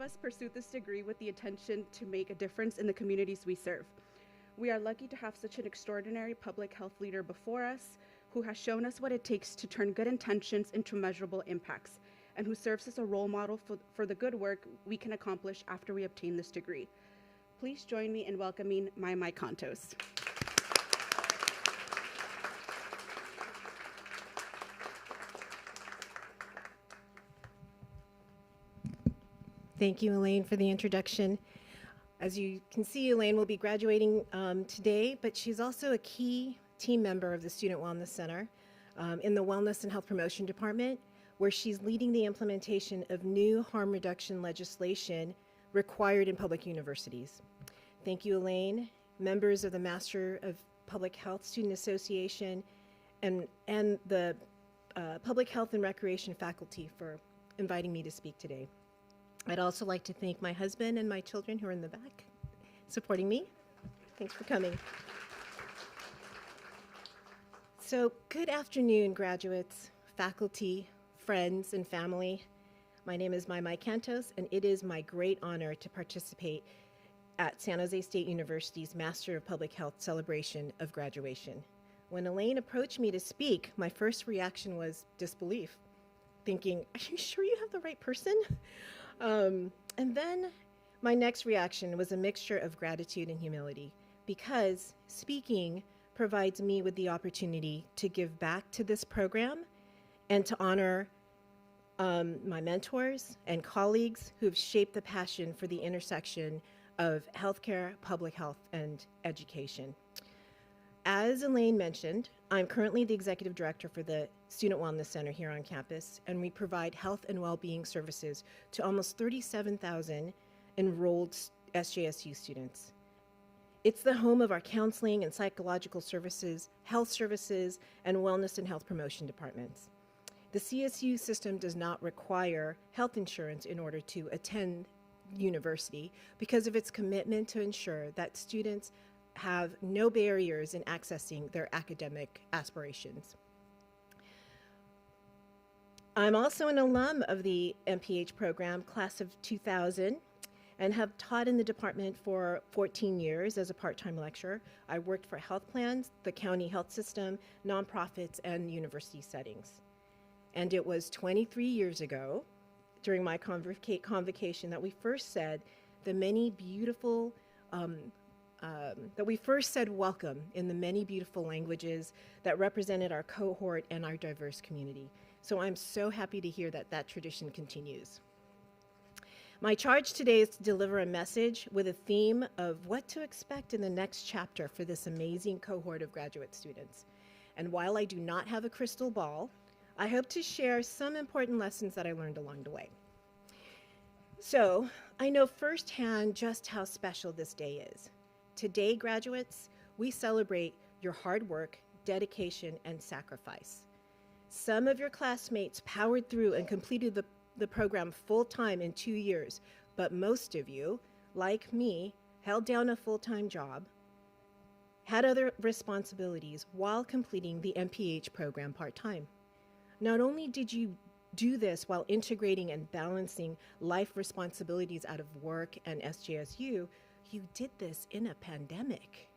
of us pursued this degree with the intention to make a difference in the communities we serve. We are lucky to have such an extraordinary public health leader before us who has shown us what it takes to turn good intentions into measurable impacts, and who serves as a role model for the good work we can accomplish after we obtain this degree. Please join me in welcoming Mai Cantos. Thank you, Elaine, for the introduction. As you can see, Elaine will be graduating today, but she's also a key team member of the Student Wellness Center in the Wellness and Health Promotion Department, where she's leading the implementation of new harm reduction legislation required in public universities. Thank you, Elaine, members of the Master of Public Health Student Association, and the Public Health and Recreation faculty for inviting me to speak today. I'd also like to thank my husband and my children who are in the back supporting me. Thanks for coming. So, good afternoon, graduates, faculty, friends, and family. My name is Mai Cantos, and it is my great honor to participate at San Jose State University's Master of Public Health celebration of graduation. When Elaine approached me to speak, my first reaction was disbelief, thinking, are you sure you have the right person? And then my next reaction was a mixture of gratitude and humility, because speaking provides me with the opportunity to give back to this program and to honor my mentors and colleagues who've shaped the passion for the intersection of healthcare, public health, and education. As Elaine mentioned, I'm currently the executive director for the Student Wellness Center here on campus, and we provide health and well-being services to almost 37,000 enrolled SJSU students. It's the home of our counseling and psychological services, health services, and wellness and health promotion departments. The CSU system does not require health insurance in order to attend university because of its commitment to ensure that students have no barriers in accessing their academic aspirations. I'm also an alum of the MPH program, class of 2000, and have taught in the department for 14 years as a part-time lecturer. I worked for health plans, the county health system, nonprofits, and university settings. And it was 23 years ago, during my convocation, that we first said that we first said welcome in the many beautiful languages that represented our cohort and our diverse community. So I'm so happy to hear that that tradition continues. My charge today is to deliver a message with a theme of what to expect in the next chapter for this amazing cohort of graduate students. And while I do not have a crystal ball, I hope to share some important lessons that I learned along the way. So I know firsthand just how special this day is. Today, graduates, we celebrate your hard work, dedication, and sacrifice. Some of your classmates powered through and completed the program full-time in 2 years, but most of you, like me, held down a full-time job, had other responsibilities while completing the MPH program part-time. Not only did you do this while integrating and balancing life responsibilities out of work and SJSU, you did this in a pandemic.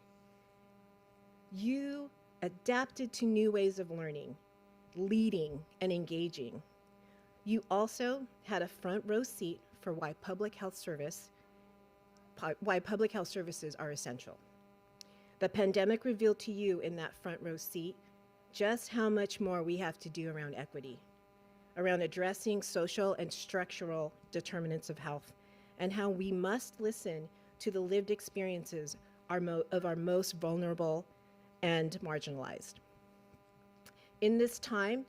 You adapted to new ways of learning, leading, and engaging. You also had a front row seat for why public health services are essential. The pandemic revealed to you in that front row seat just how much more we have to do around equity, around addressing social and structural determinants of health, and how we must listen to the lived experiences of our most vulnerable and marginalized. In this time,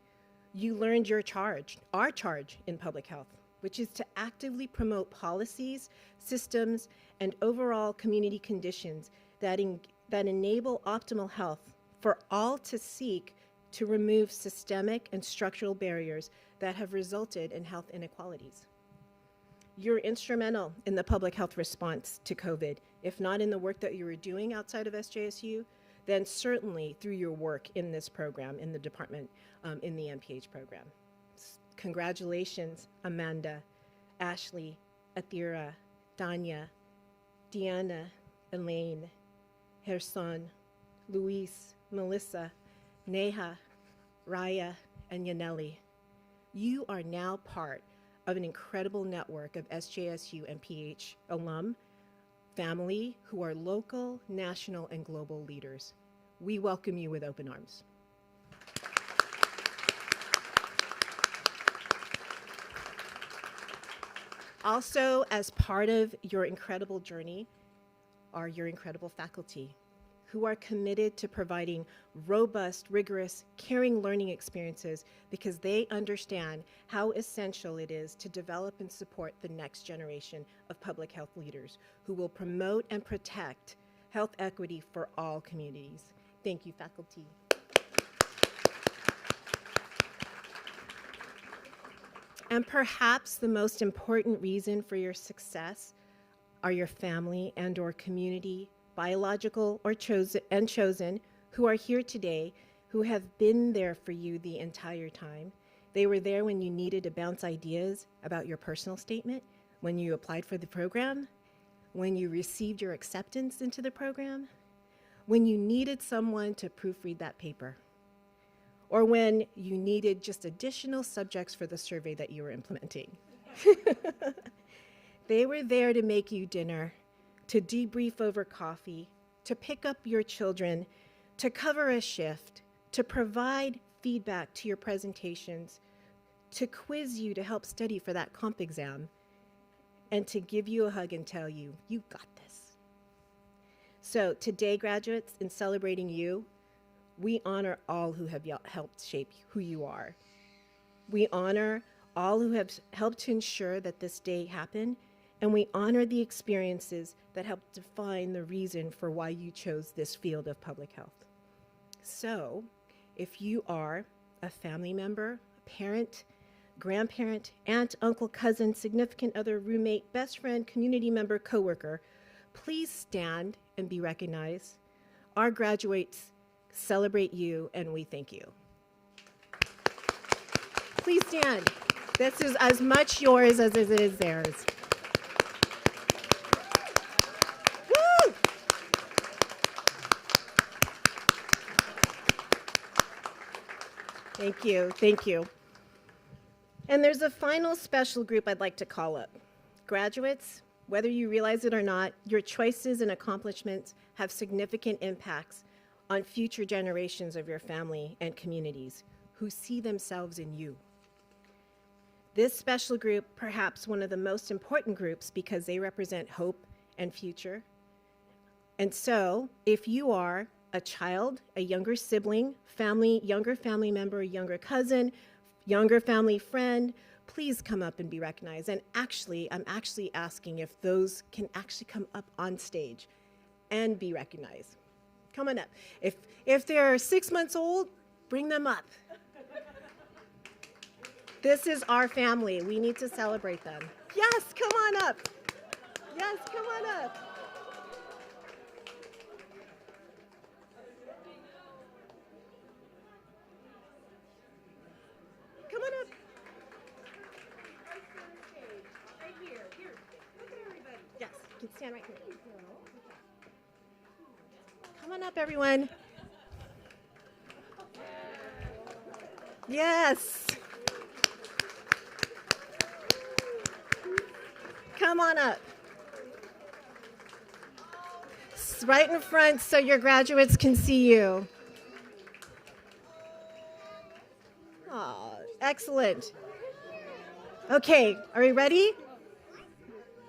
you learned our charge in public health, which is to actively promote policies, systems, and overall community conditions that enable optimal health for all to seek to remove systemic and structural barriers that have resulted in health inequalities. You're instrumental in the public health response to COVID, if not in the work that you were doing outside of SJSU, then certainly through your work in this program, in the department, in the MPH program. Congratulations, Amanda, Ashley, Athira, Danya, Deanna, Elaine, Gerson, Luis, Melissa, Neha, Raya, and Yaneli. You are now part of an incredible network of SJSU and PH alum, family who are local, national, and global leaders. We welcome you with open arms. Also, as part of your incredible journey are your incredible faculty who are committed to providing robust, rigorous, caring learning experiences because they understand how essential it is to develop and support the next generation of public health leaders who will promote and protect health equity for all communities. Thank you, faculty. And perhaps the most important reason for your success are your family and or community, biological or chosen, who are here today, who have been there for you the entire time. They were there when you needed to bounce ideas about your personal statement, when you applied for the program, when you received your acceptance into the program, when you needed someone to proofread that paper, or when you needed just additional subjects for the survey that you were implementing. They were there to make you dinner, to debrief over coffee, to pick up your children, to cover a shift, to provide feedback to your presentations, to quiz you to help study for that comp exam, and to give you a hug and tell you, you got this. So today, graduates, in celebrating you, we honor all who have helped shape who you are. We honor all who have helped to ensure that this day happened, and we honor the experiences that helped define the reason for why you chose this field of public health. So, if you are a family member, a parent, grandparent, aunt, uncle, cousin, significant other, roommate, best friend, community member, coworker, please stand and be recognized. Our graduates celebrate you, and we thank you. Please stand. This is as much yours as it is theirs. Woo! Thank you, thank you. And there's a final special group I'd like to call up. Graduates, whether you realize it or not, your choices and accomplishments have significant impacts on future generations of your family and communities who see themselves in you. This special group, perhaps one of the most important groups because they represent hope and future. And so, if you are a child, a younger sibling, younger family member, younger cousin, younger family friend, please come up and be recognized. And actually, I'm actually asking if those can actually come up on stage and be recognized. Come on up. If they're 6 months old, bring them up. This is our family. We need to celebrate them. Yes, come on up. Yes, come on up. Come on up. Right here. Here. Look at everybody. Yes, you can stand right here. Come on up, everyone. Yes. Come on up. Right in front so your graduates can see you. Oh, excellent. Okay, are we ready?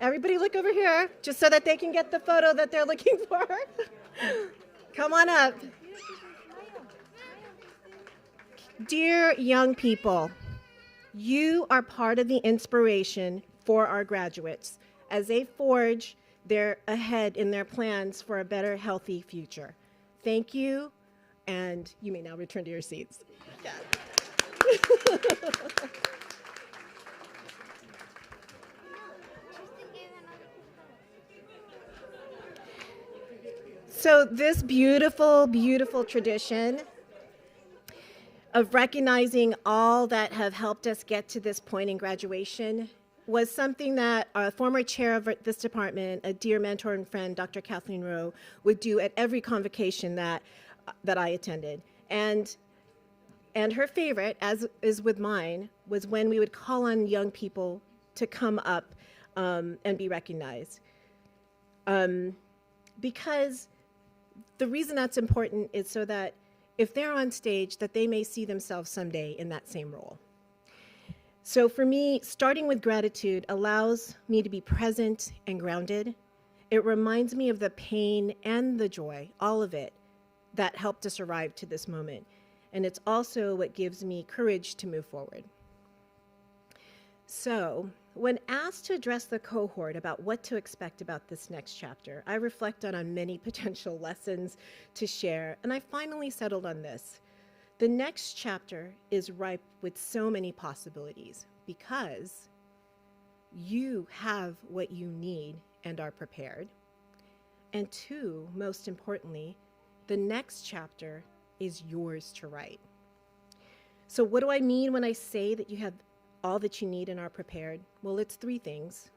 Everybody look over here, just so that they can get the photo that they're looking for. Come on up. Dear young people, you are part of the inspiration for our graduates as they forge ahead in their plans for a better, healthy future. Thank you, and you may now return to your seats. Yeah. So this beautiful, beautiful tradition of recognizing all that have helped us get to this point in graduation was something that a former chair of this department, a dear mentor and friend, Dr. Kathleen Rowe, would do at every convocation that I attended. And her favorite, as is with mine, was when we would call on young people to come up and be recognized. Because the reason that's important is so that if they're on stage, that they may see themselves someday in that same role. So for me, starting with gratitude allows me to be present and grounded. It reminds me of the pain and the joy, all of it, that helped us arrive to this moment. And it's also what gives me courage to move forward. So, when asked to address the cohort about what to expect about this next chapter, I reflected on many potential lessons to share, and I finally settled on this. The next chapter is ripe with so many possibilities because you have what you need and are prepared. And two, most importantly, the next chapter is yours to write. So what do I mean when I say that you have all that you need and are prepared? Well, it's three things.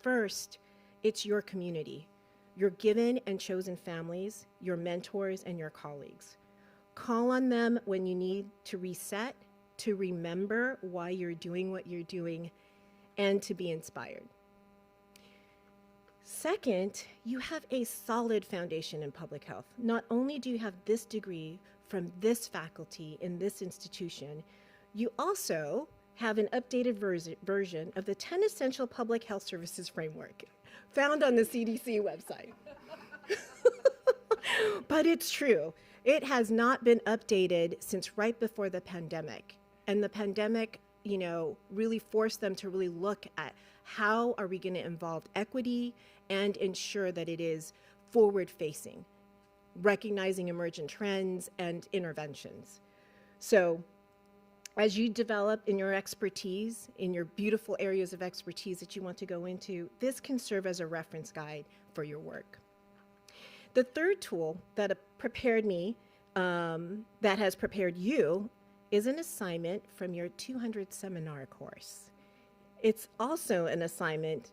First, it's your community, your given and chosen families, your mentors, and your colleagues. Call on them when you need to reset, to remember why you're doing what you're doing, and to be inspired. Second, you have a solid foundation in public health. Not only do you have this degree from this faculty in this institution, you also have an updated version of the 10 Essential Public Health Services Framework found on the CDC website. But it's true. It has not been updated since right before the pandemic. And the pandemic, really forced them to really look at how are we going to involve equity and ensure that it is forward-facing, recognizing emergent trends and interventions. So as you develop in your expertise, in your beautiful areas of expertise that you want to go into, this can serve as a reference guide for your work. The third tool that prepared me, that has prepared you, is an assignment from your 200 seminar course. It's also an assignment,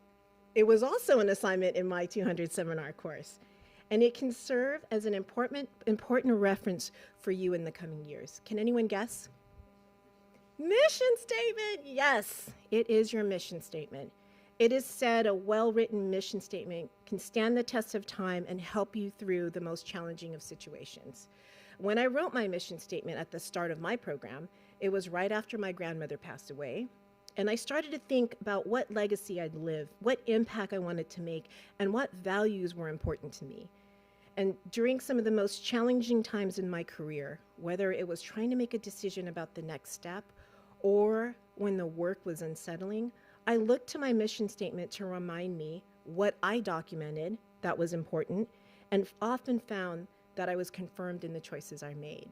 it was also an assignment in my 200 seminar course, and it can serve as an important reference for you in the coming years. Can anyone guess? Mission statement, yes, it is your mission statement. It is said a well-written mission statement can stand the test of time and help you through the most challenging of situations. When I wrote my mission statement at the start of my program, it was right after my grandmother passed away, and I started to think about what legacy I'd live, what impact I wanted to make, and what values were important to me. And during some of the most challenging times in my career, whether it was trying to make a decision about the next step or when the work was unsettling, I looked to my mission statement to remind me what I documented that was important, and often found that I was confirmed in the choices I made.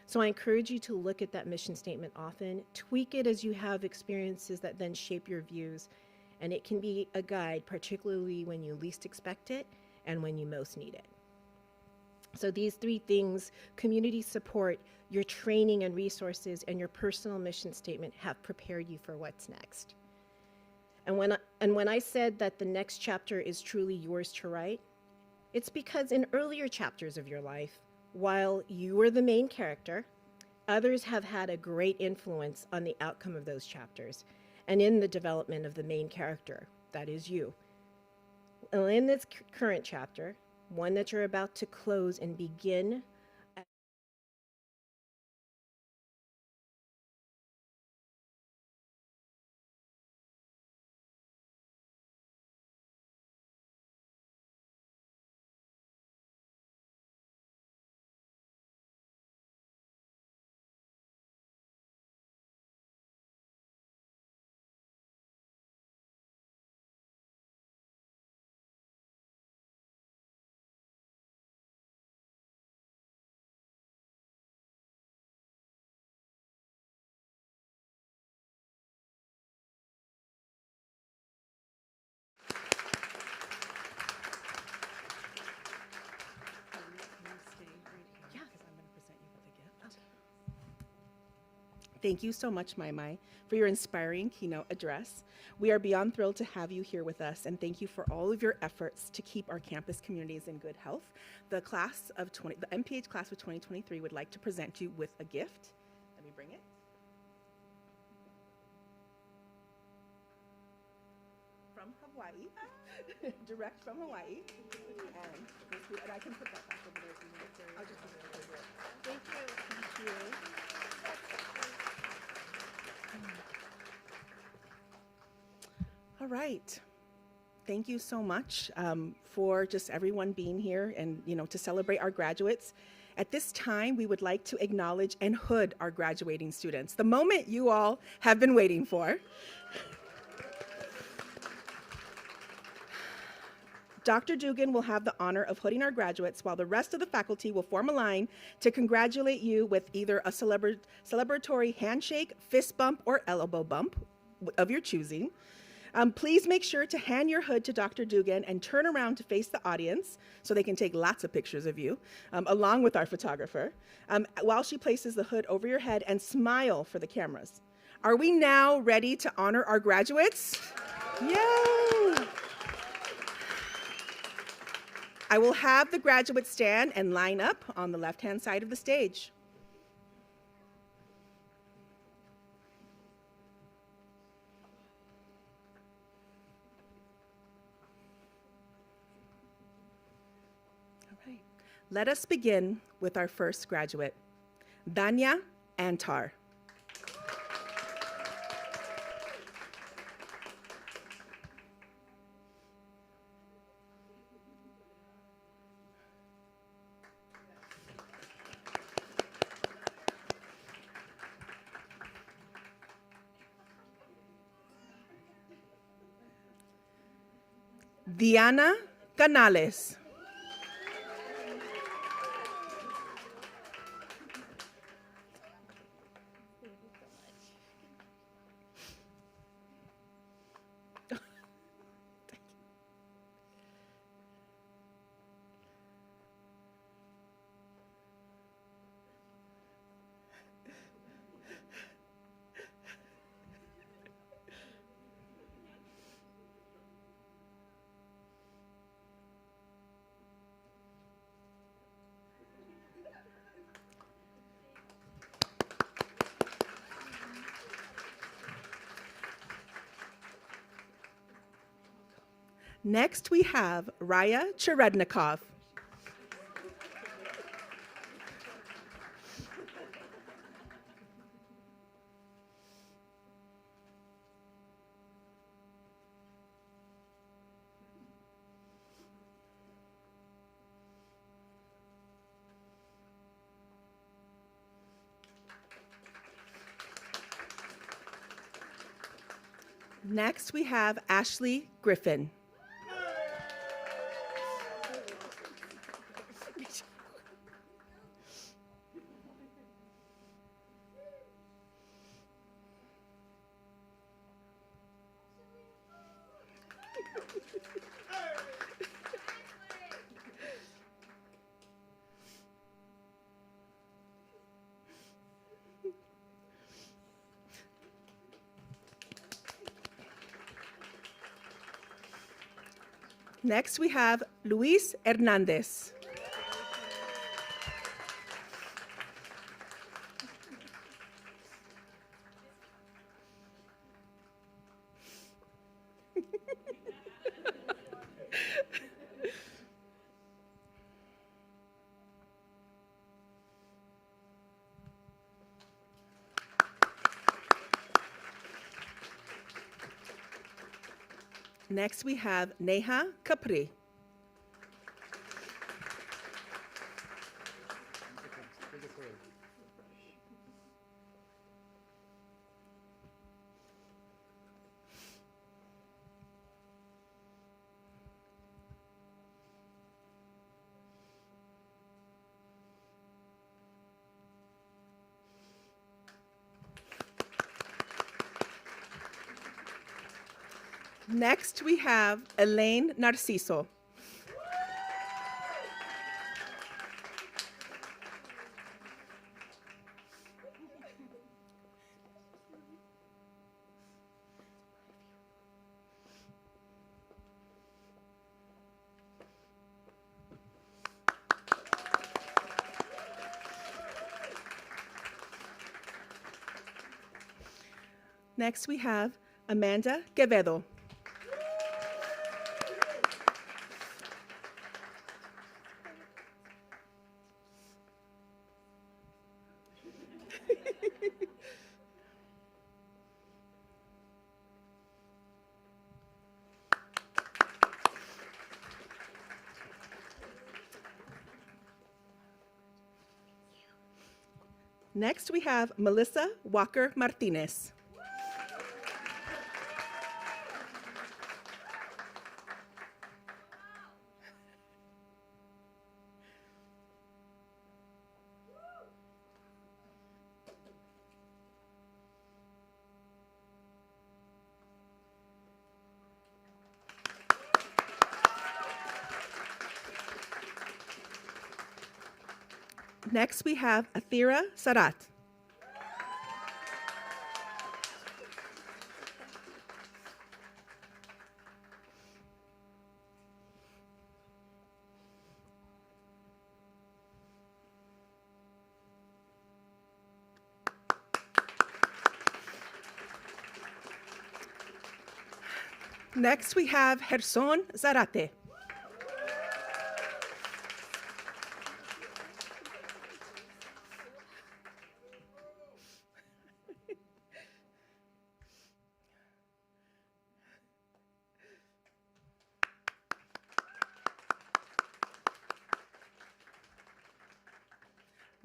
So I encourage you to look at that mission statement often, tweak it as you have experiences that then shape your views, and it can be a guide, particularly when you least expect it and when you most need it. So these three things, community support, your training and resources, and your personal mission statement, have prepared you for what's next. And when I said that the next chapter is truly yours to write, it's because in earlier chapters of your life, while you were the main character, others have had a great influence on the outcome of those chapters and in the development of the main character, that is you. And in this current chapter, one that you're about to close and begin Thank you so much, Mai, for your inspiring keynote address. We are beyond thrilled to have you here with us, and thank you for all of your efforts to keep our campus communities in good health. The MPH class of 2023 would like to present you with a gift. Let me bring it. From Hawaii, direct from Hawaii. And I can put that back over there if you want to. I'll just put it over there. Thank you. Thank you. All right. Thank you so much for just everyone being here and, to celebrate our graduates. At this time, we would like to acknowledge and hood our graduating students, the moment you all have been waiting for. Dr. Dugan will have the honor of hooding our graduates while the rest of the faculty will form a line to congratulate you with either a celebratory handshake, fist bump, or elbow bump of your choosing. Please make sure to hand your hood to Dr. Dugan and turn around to face the audience so they can take lots of pictures of you, along with our photographer, while she places the hood over your head, and smile for the cameras. Are we now ready to honor our graduates? Yay! I will have the graduates stand and line up on the left-hand side of the stage. All right. Let us begin with our first graduate, Danya Antar. Diana Canales. Next, we have Raya Cherednikov. Next, we have Ashley Griffin. Next, we have Luis Hernandez. Next, we have Neha Capri. Next, we have Elaine Narciso. Next, we have Amanda Quevedo. Next, we have Melissa Walker Martinez. Next, we have Athira Sarat. Next, we have Gerson Zarate.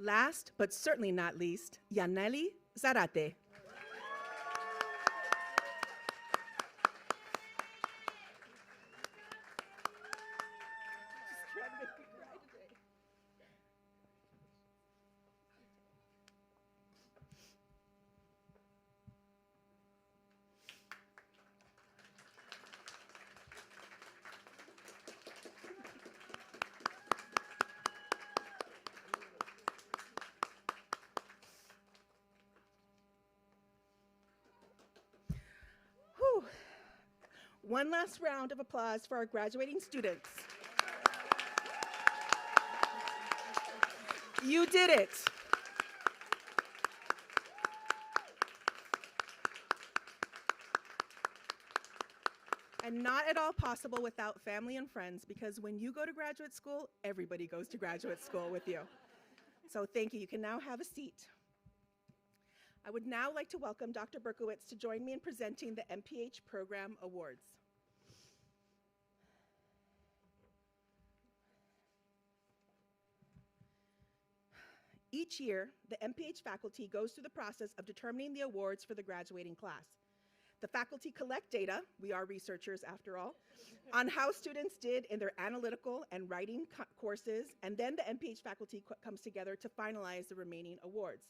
Last, but certainly not least, Yaneli Zarate. Whew. One last round of applause for our graduating students. You did it. And not at all possible without family and friends, because when you go to graduate school, everybody goes to graduate school with you. So thank you. You can now have a seat. I would now like to welcome Dr. Berkowitz to join me in presenting the MPH Program Awards. Each year, the MPH faculty goes through the process of determining the awards for the graduating class. The faculty collect data, we are researchers after all, on how students did in their analytical and writing courses, and then the MPH faculty comes together to finalize the remaining awards.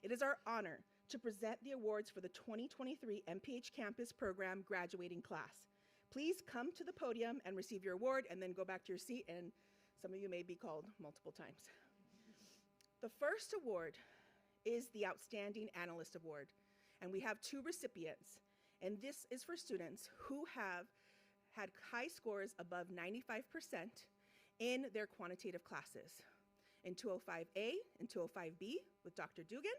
It is our honor to present the awards for the 2023 MPH Campus Program graduating class. Please come to the podium and receive your award, and then go back to your seat, and some of you may be called multiple times. The first award is the Outstanding Analyst Award, and we have two recipients. And this is for students who have had high scores above 95% in their quantitative classes, in 205A and 205B with Dr. Dugan,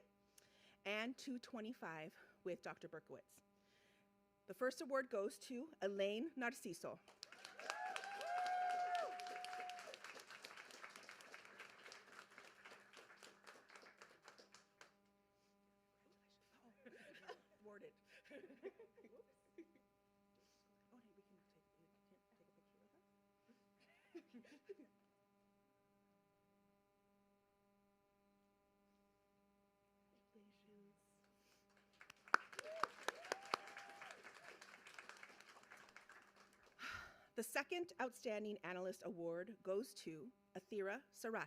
and 225 with Dr. Berkowitz. The first award goes to Elaine Narciso. Awarded. The second Outstanding Analyst Award goes to Athira Sarat.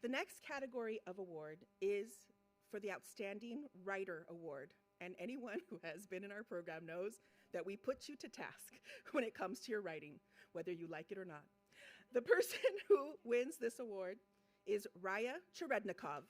The next category of award is for the Outstanding Writer Award. And anyone who has been in our program knows that we put you to task when it comes to your writing, whether you like it or not. The person who wins this award is Raya Cherednikov.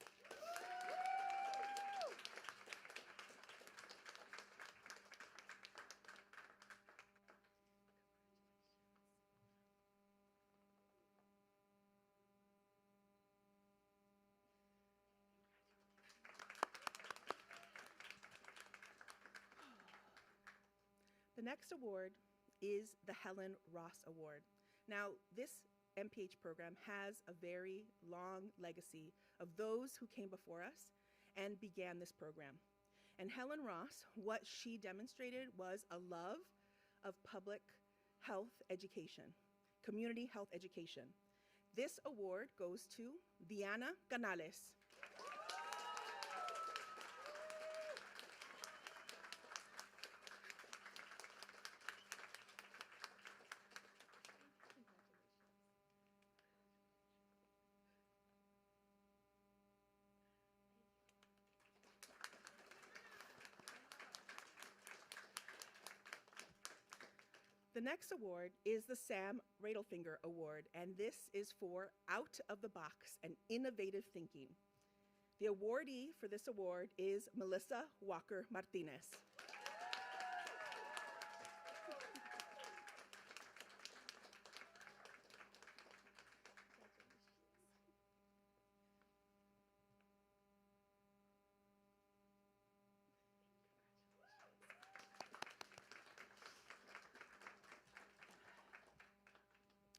The next award is the Helen Ross Award. Now, this MPH program has a very long legacy of those who came before us and began this program. And Helen Ross, what she demonstrated was a love of public health education, community health education. This award goes to Diana Canales. The next award is the Sam Radelfinger Award, and this is for out of the box and innovative thinking. The awardee for this award is Melissa Walker Martinez.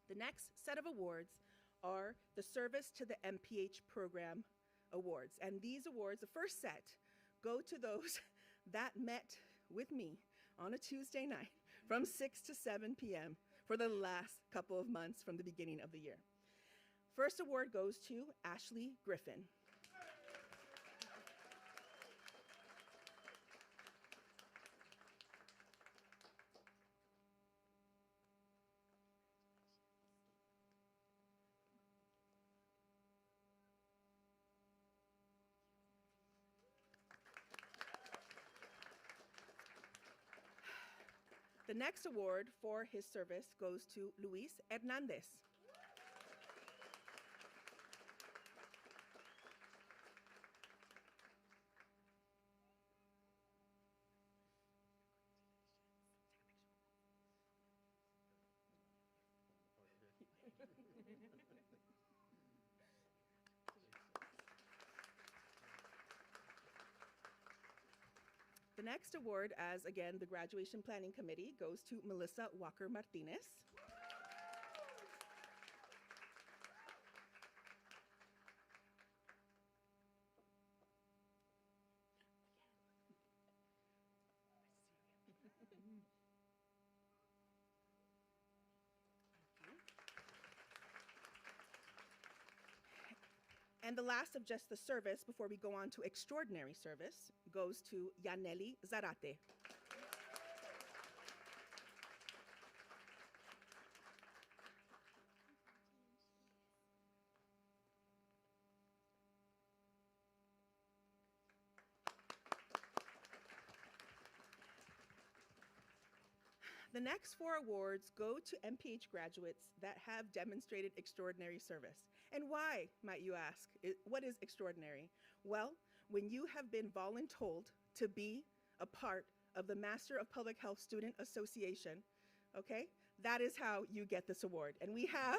The next set of awards are the Service to the MPH Program Awards. And these awards, the first set, go to those that met with me on a Tuesday night from 6 to 7 p.m. for the last couple of months from the beginning of the year. First award goes to Ashley Griffin. The next award for his service goes to Luis Hernandez. The next award, as again the Graduation Planning Committee, goes to Melissa Walker Martinez. And the last of just the service, before we go on to extraordinary service, goes to Yaneli Zarate. The next four awards go to MPH graduates that have demonstrated extraordinary service. And why, might you ask? What is extraordinary? Well, when you have been voluntold to be a part of the Master of Public Health Student Association, okay, that is how you get this award. And we have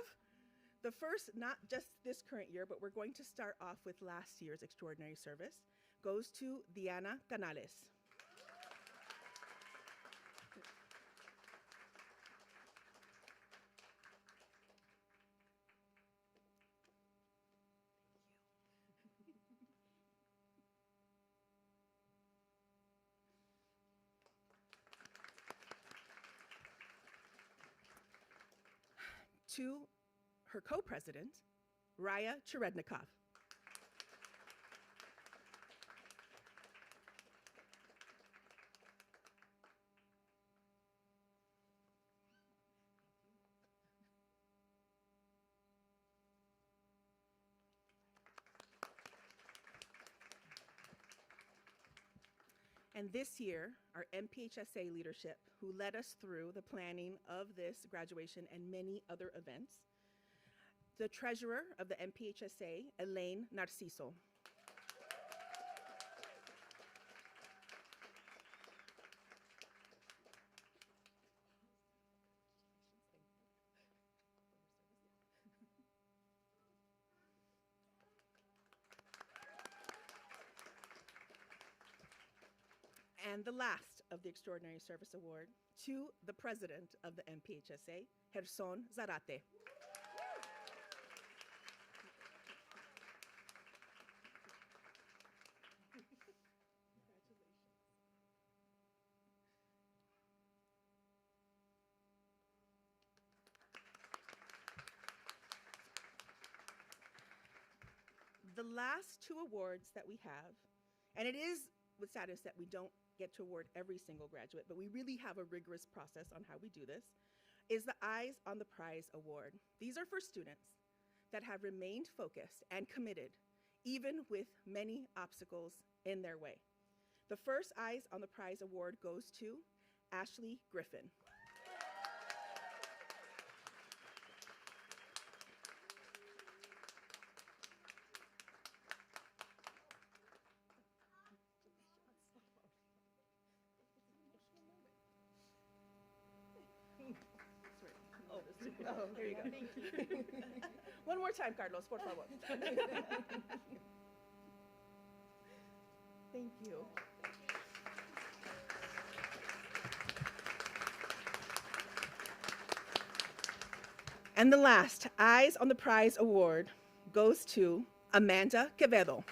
the first, not just this current year, but we're going to start off with last year's extraordinary service, goes to Diana Canales. To her co-president, Raya Cherednikov. And this year, our MPHSA leadership, who led us through the planning of this graduation and many other events, the treasurer of the MPHSA, Elaine Narciso. And the last of the Extraordinary Service Award to the president of the MPHSA, Gerson Zarate. The last two awards that we have, and it is with sadness that we don't get to award every single graduate, but we really have a rigorous process on how we do this, is the Eyes on the Prize Award. These are for students that have remained focused and committed, even with many obstacles in their way. The first Eyes on the Prize Award goes to Ashley Griffin. Oh, there you go. Thank you. One more time, Carlos, por favor. Thank you. And the last Eyes on the Prize Award goes to Amanda Quevedo.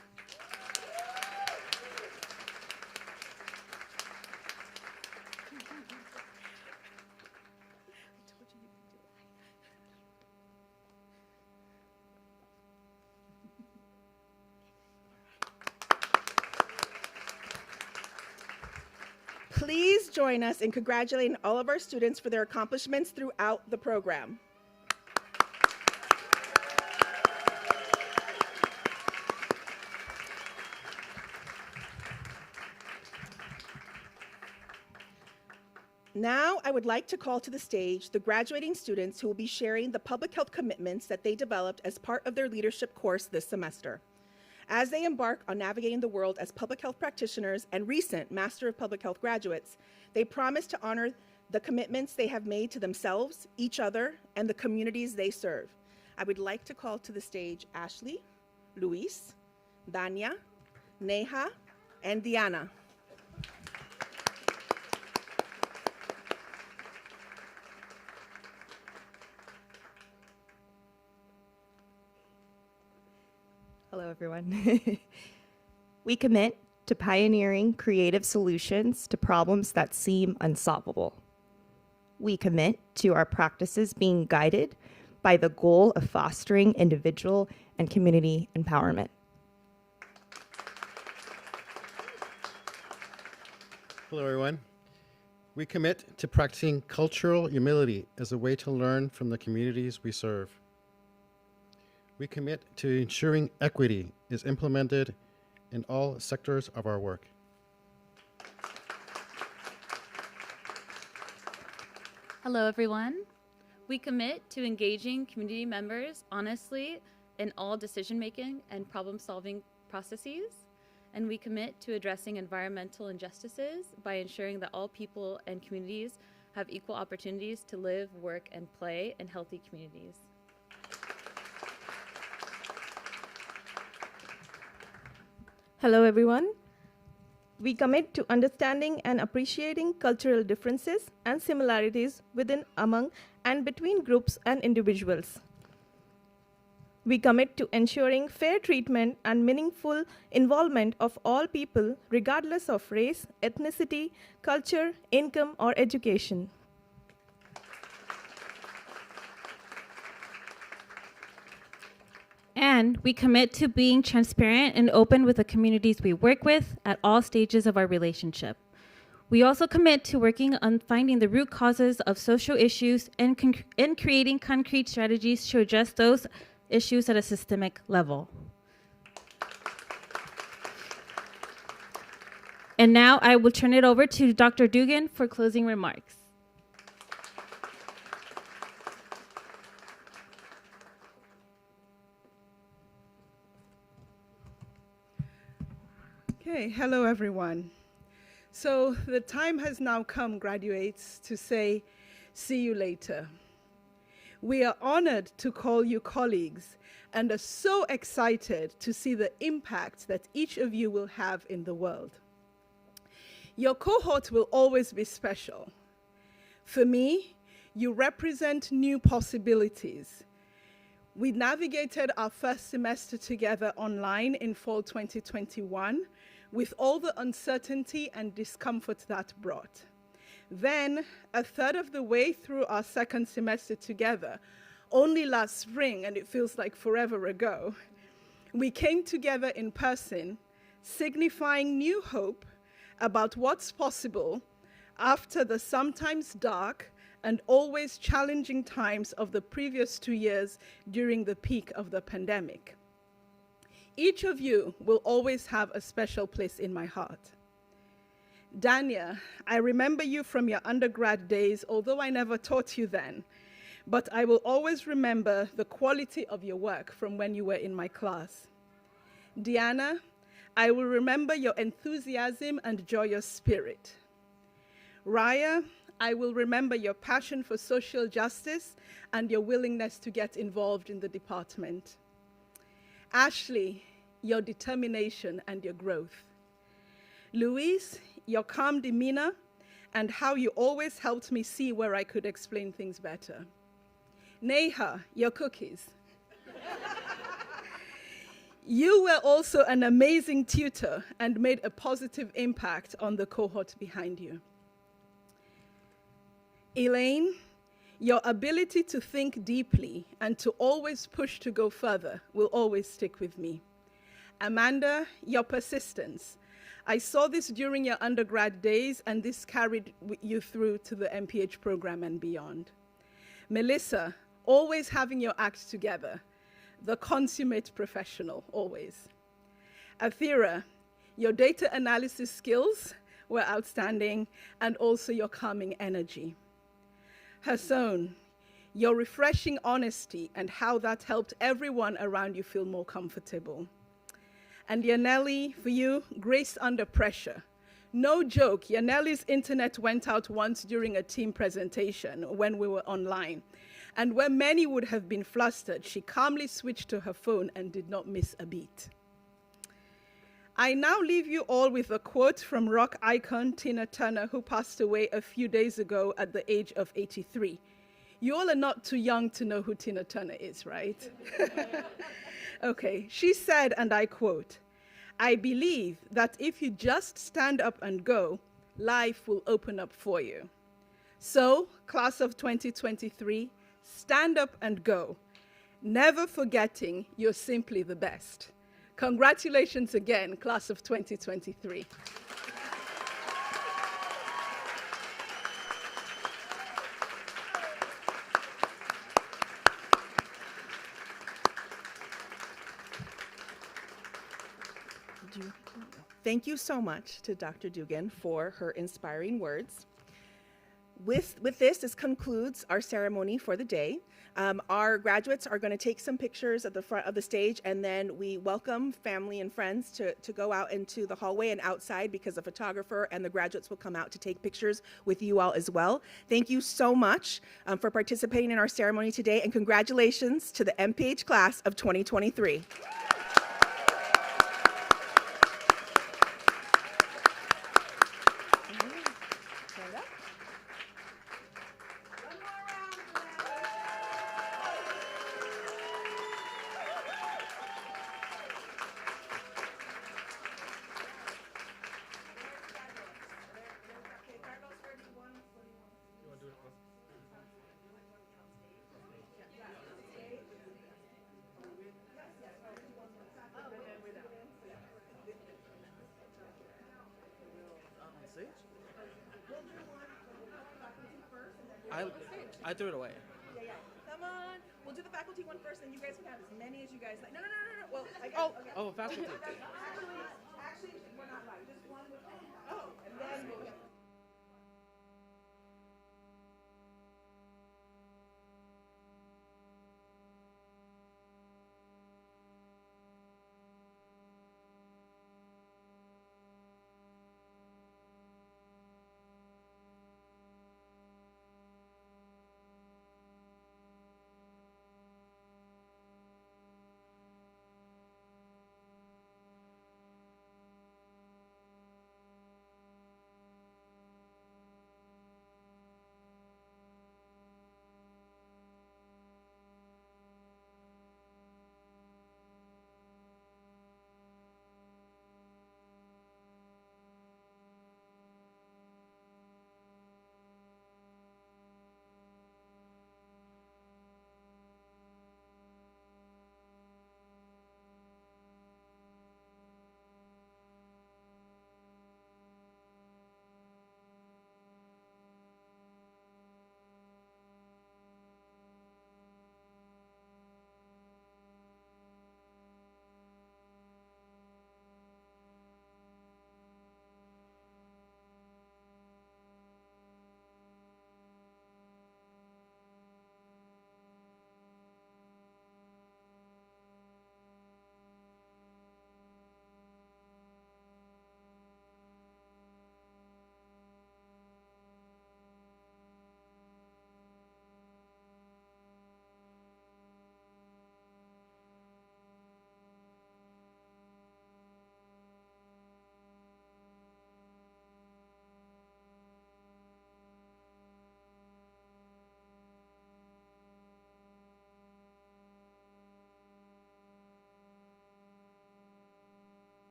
Please join us in congratulating all of our students for their accomplishments throughout the program. Now, I would like to call to the stage the graduating students who will be sharing the public health commitments that they developed as part of their leadership course this semester. As they embark on navigating the world as public health practitioners and recent Master of Public Health graduates, they promise to honor the commitments they have made to themselves, each other, and the communities they serve. I would like to call to the stage Ashley, Luis, Dania, Neha, and Diana. Hello, everyone. We commit to pioneering creative solutions to problems that seem unsolvable. We commit to our practices being guided by the goal of fostering individual and community empowerment. Hello, everyone. We commit to practicing cultural humility as a way to learn from the communities we serve. We commit to ensuring equity is implemented in all sectors of our work. Hello, everyone. We commit to engaging community members honestly in all decision-making and problem-solving processes. And we commit to addressing environmental injustices by ensuring that all people and communities have equal opportunities to live, work, and play in healthy communities. Hello, everyone. We commit to understanding and appreciating cultural differences and similarities within, among, and between groups and individuals. We commit to ensuring fair treatment and meaningful involvement of all people, regardless of race, ethnicity, culture, income, or education. And we commit to being transparent and open with the communities we work with at all stages of our relationship. We also commit to working on finding the root causes of social issues and creating concrete strategies to address those issues at a systemic level. And now I will turn it over to Dr. Dugan for closing remarks. Okay, hello everyone. So the time has now come, graduates, to say, see you later. We are honored to call you colleagues and are so excited to see the impact that each of you will have in the world. Your cohort will always be special. For me, you represent new possibilities. We navigated our first semester together online in fall 2021 with all the uncertainty and discomfort that brought. Then, a third of the way through our second semester together, only last spring, and it feels like forever ago, we came together in person, signifying new hope about what's possible after the sometimes dark and always challenging times of the previous 2 years during the peak of the pandemic. Each of you will always have a special place in my heart. Dania, I remember you from your undergrad days, although I never taught you then, but I will always remember the quality of your work from when you were in my class. Diana, I will remember your enthusiasm and joyous spirit. Raya, I will remember your passion for social justice and your willingness to get involved in the department. Ashley, your determination and your growth. Louise, your calm demeanor and how you always helped me see where I could explain things better. Neha, your cookies. You were also an amazing tutor and made a positive impact on the cohort behind you. Elaine, your ability to think deeply and to always push to go further will always stick with me. Amanda, your persistence. I saw this during your undergrad days, and this carried you through to the MPH program and beyond. Melissa, always having your act together. The consummate professional, always. Athira, your data analysis skills were outstanding, and also your calming energy. Hassan, your refreshing honesty and how that helped everyone around you feel more comfortable. And Yaneli, for you, grace under pressure. No joke, Yaneli's internet went out once during a team presentation when we were online. And where many would have been flustered, she calmly switched to her phone and did not miss a beat. I now leave you all with a quote from rock icon Tina Turner, who passed away a few days ago at the age of 83. You all are not too young to know who Tina Turner is, right? Okay, she said, and I quote, "I believe that if you just stand up and go, life will open up for you." So, class of 2023, stand up and go, never forgetting you're simply the best. Congratulations again, class of 2023. Thank you so much to Dr. Dugan for her inspiring words. With this concludes our ceremony for the day. Our graduates are going to take some pictures at the front of the stage, and then we welcome family and friends to go out into the hallway and outside, because the photographer and the graduates will come out to take pictures with you all as well. Thank you so much for participating in our ceremony today, and congratulations to the MPH class of 2023. I threw it away. Yeah. Come on. We'll do the faculty one first, and you guys can have as many as you guys like. No. Well, I guess. Oh, faculty. Actually, we're not right. Just one with. Oh, and then we'll